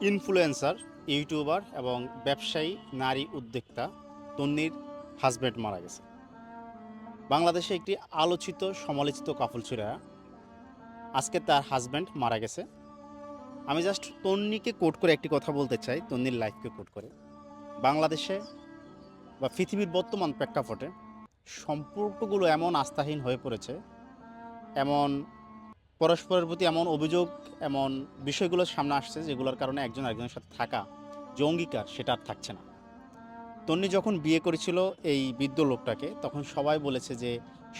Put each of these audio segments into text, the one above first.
Influencer, YouTuber এবং ব্যবসায়ী নারী উদ্যোক্তা তন্বীর হাজব্যান্ড মারা গেছে। বাংলাদেশে একটি আলোচিত সমালোচিত কাপল ছিল। আজকে তার হাজব্যান্ড মারা গেছে। আমি জাস্ট তন্বীকে কোট করে একটি কথা বলতে চাই, তন্বীর লাইফকে কোট করে। বাংলাদেশে বা পৃথিবীর বর্তমান প্রেক্ষাপটে সম্পর্কগুলো এমন আস্থাহীন হয়ে পড়েছে, এমন পরস্পরের প্রতি এমন অভিযোগ, এমন বিষয়গুলো সামনে আসছে যেগুলোর কারণে একজন আরেকজনের সাথে থাকা যে অঙ্গীকার সেটা আর থাকছে না। তন্নি যখন বিয়ে করেছিল এই বৃদ্ধ লোকটাকে, তখন সবাই বলেছে যে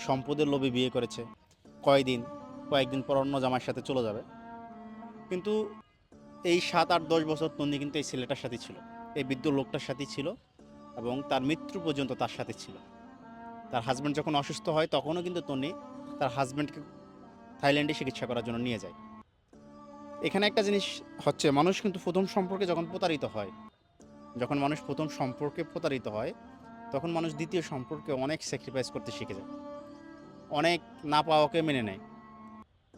সম্পদের লোভে বিয়ে করেছে, কয়েকদিন পর অন্য জামাইয়ের সাথে চলে যাবে। কিন্তু এই 7, 8, 10 বছর তন্নি কিন্তু এই ছেলেটার সাথেই ছিল, এই বৃদ্ধ লোকটার সাথেই ছিল এবং তার মৃত্যু পর্যন্ত তার সাথে ছিল। তার হাজব্যান্ড যখন অসুস্থ হয় তখনও কিন্তু তন্নি তার হাজব্যান্ডকে থাইল্যান্ডে চিকিৎসা করার জন্য নিয়ে যায়। এখানে একটা জিনিস হচ্ছে, মানুষ কিন্তু প্রথম সম্পর্কে যখন প্রতারিত হয়, তখন মানুষ দ্বিতীয় সম্পর্কে অনেক স্যাক্রিফাইস করতে শিখে যায়, অনেক না পাওয়াকে মেনে নেয়,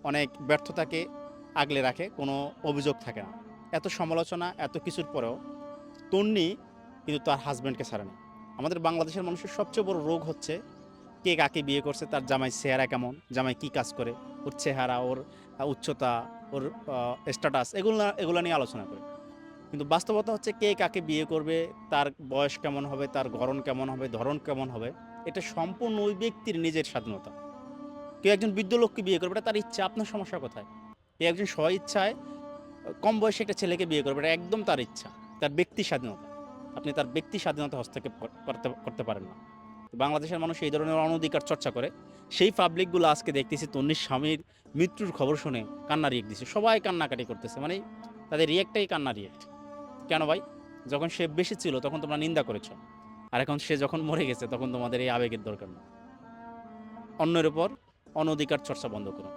অনেক ব্যর্থতাকে আগলে রাখে, কোনো অভিযোগ থাকে না। এত সমালোচনা, এত কিছুর পরেও তন্নি কিন্তু তার হাজব্যান্ডকে ছাড়ে না। আমাদের বাংলাদেশের মানুষের সবচেয়ে বড় রোগ হচ্ছে কে কাকে বিয়ে করছে, তার জামাই চেহারা কেমন, জামাই কী কাজ করে, ওর চেহারা, ওর উচ্চতা, ওর স্ট্যাটাস, এগুলো নিয়ে আলোচনা করে। কিন্তু বাস্তবতা হচ্ছে কে কাকে বিয়ে করবে, তার বয়স কেমন হবে, তার গড়ন কেমন হবে, ধরন কেমন হবে, এটা সম্পূর্ণ ওই ব্যক্তির নিজের স্বাধীনতা। কেউ একজন বৃদ্ধ লোককে বিয়ে করবে, এটা তার ইচ্ছা, আপনার সমস্যা কোথায়? কেউ একজন স্ব ইচ্ছায় কম বয়সে একটা ছেলেকে বিয়ে করবে, এটা একদম তার ইচ্ছা, তার ব্যক্তি স্বাধীনতা। আপনি তার ব্যক্তি স্বাধীনতা হস্তক্ষেপ করতে পারেন না। বাংলাদেশের মানুষ এই ধরনের অনধিকার চর্চা করে। সেই পাবলিকগুলো আজকে দেখতেছি তন্নির স্বামীর মৃত্যুর খবর শুনে কান্না রিয়েক্ট দিচ্ছে, সবাই কান্নাকাটি করতেছে, মানে তাদের রিয়েক্টটাই কান্না রিয়েক্ট। কেন ভাই? যখন সে বেশি ছিল তখন তোমরা নিন্দা করেছ, আর এখন সে যখন মরে গেছে তখন তোমাদের এই আবেগের দরকার নেই। অন্যের উপর অনধিকার চর্চা বন্ধ করো।